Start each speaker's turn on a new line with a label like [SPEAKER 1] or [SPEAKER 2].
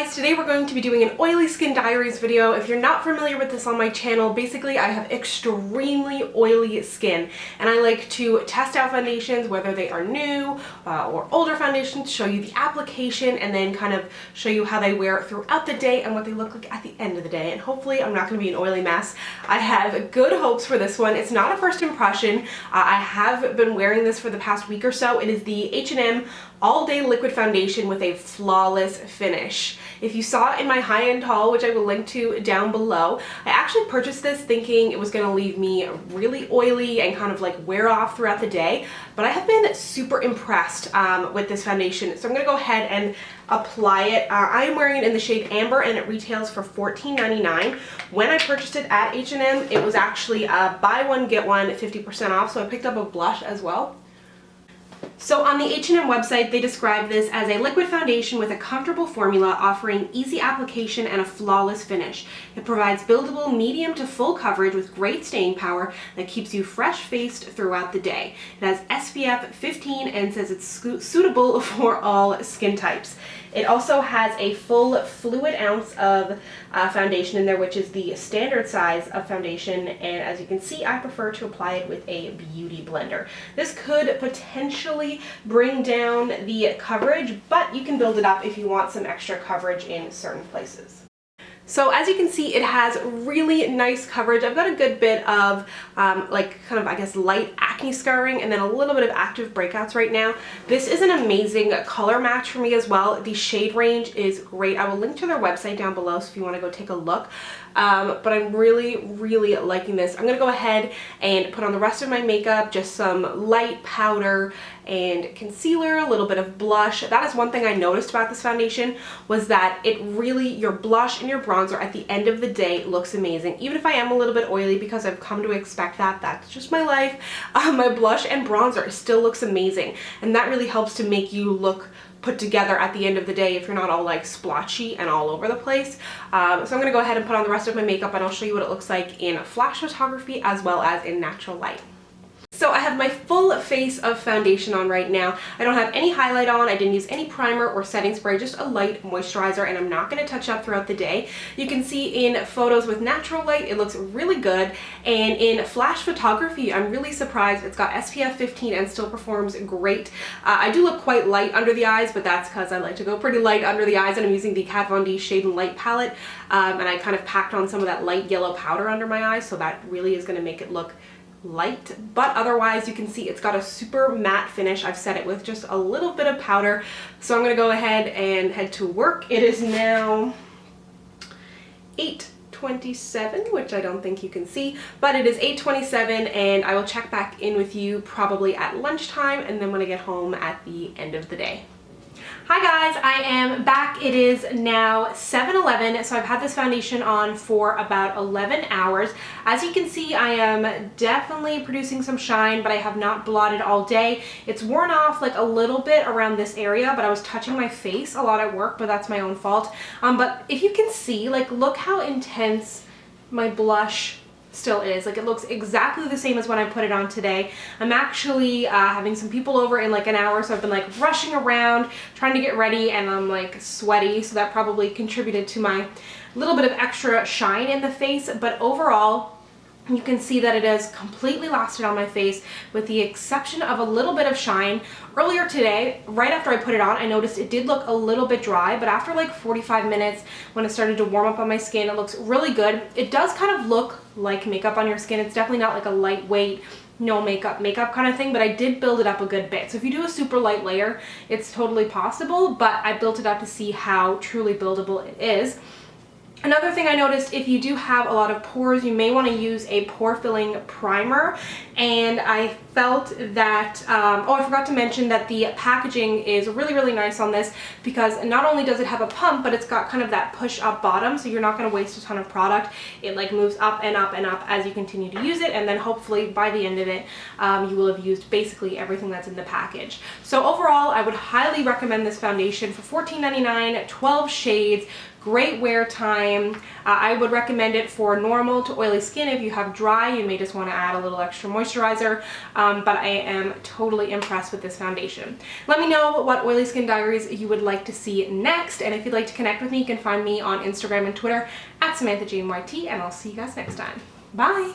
[SPEAKER 1] guys, today we're going to be doing an oily skin diaries video. If you're not familiar with this on my channel, basically I have extremely oily skin and I like to test out foundations, whether they are new or older foundations, show you the application and then kind of show you how they wear throughout the day and what they look like at the end of the day. And hopefully I'm not going to be an oily mess. I have good hopes for this one. It's not a first impression. I have been wearing this for the past week or so. It is the H&M All Day Liquid Foundation with a flawless finish. If you saw it in my high-end haul, which I will link to down below, I actually purchased this thinking it was going to leave me really oily and kind of like wear off throughout the day, but I have been super impressed with this foundation. So I'm going to go ahead and apply it. I am wearing it in the shade Amber and it retails for $14.99. When I purchased it at H&M, it was actually buy one get one 50% off, so I picked up a blush as well. So on the H&M website, they describe this as a liquid foundation with a comfortable formula offering easy application and a flawless finish. It provides buildable medium to full coverage with great staying power that keeps you fresh-faced throughout the day. It has SPF 15 and says it's suitable for all skin types. It also has a full fluid ounce of foundation in there, which is the standard size of foundation, and as you can see, I prefer to apply it with a beauty blender. This could potentially bring down the coverage, but you can build it up if you want some extra coverage in certain places. So as you can see, it has really nice coverage. I've got a good bit of like kind of, I guess, light acne scarring and then a little bit of active breakouts right now. This is an amazing color match for me as well. The shade range is great. I will link to their website down below so if you want to go take a look. But I'm really liking this. I'm going to go ahead and put on the rest of my makeup, just some light powder and concealer, a little bit of blush. That is one thing I noticed about this foundation, was that it really, your blush and your bronzer at the end of the day looks amazing. Even if I am a little bit oily, because I've come to expect that, that's just my life, my blush and bronzer still looks amazing. And that really helps to make you look put together at the end of the day if you're not all like splotchy and all over the place. So I'm going to go ahead and put on the rest of my makeup and I'll show you what it looks like in flash photography as well as in natural light. So I have my full face of foundation on right now. I don't have any highlight on, I didn't use any primer or setting spray, just a light moisturizer, and I'm not going to touch up throughout the day. You can see in photos with natural light, it looks really good, and in flash photography, I'm really surprised. It's got SPF 15 and still performs great. I do look quite light under the eyes, but that's because I like to go pretty light under the eyes, and I'm using the Kat Von D Shade and Light palette, and I kind of packed on some of that light yellow powder under my eyes, so that really is going to make it look light. But otherwise, you can see it's got a super matte finish. I've set it with just a little bit of powder. So I'm going to go ahead and head to work. It is now 8:27, which I don't think you can see, but it is 8:27, and I will check back in with you probably at lunchtime and then when I get home at the end of the day. Hi guys, I am back. It is now 7:11, so I've had this foundation on for about 11 hours. As you can see, I am definitely producing some shine, but I have not blotted all day. It's worn off like a little bit around this area, but I was touching my face a lot at work, but that's my own fault. But if you can see, like, look how intense my blush still is. Like, it looks exactly the same as when I put it on today. I'm actually having some people over in like an hour, so I've been like rushing around trying to get ready, and I'm like sweaty, so that probably contributed to my little bit of extra shine in the face. But overall, you can see that it has completely lasted on my face with the exception of a little bit of shine. Earlier today, right after I put it on, I noticed it did look a little bit dry, but after like 45 minutes, when it started to warm up on my skin, it looks really good. It does kind of look like makeup on your skin. It's definitely not like a lightweight, no makeup kind of thing, but I did build it up a good bit. So if you do a super light layer, it's totally possible, but I built it up to see how truly buildable it is. Another thing I noticed, if you do have a lot of pores, you may want to use a pore filling primer, and I felt that, oh, I forgot to mention that the packaging is really nice on this, because not only does it have a pump, but it's got kind of that push up bottom, so you're not going to waste a ton of product. It like moves up and up and up as you continue to use it, and then hopefully by the end of it, you will have used basically everything that's in the package. So overall, I would highly recommend this foundation for $14.99, 12 shades, great wear time. I would recommend it for normal to oily skin. If you have dry, you may just want to add a little extra moisturizer, but I am totally impressed with this foundation. Let me know what oily skin diaries you would like to see next, and if you'd like to connect with me, you can find me on Instagram and Twitter at SamanthaJaneYT, and I'll see you guys next time. Bye!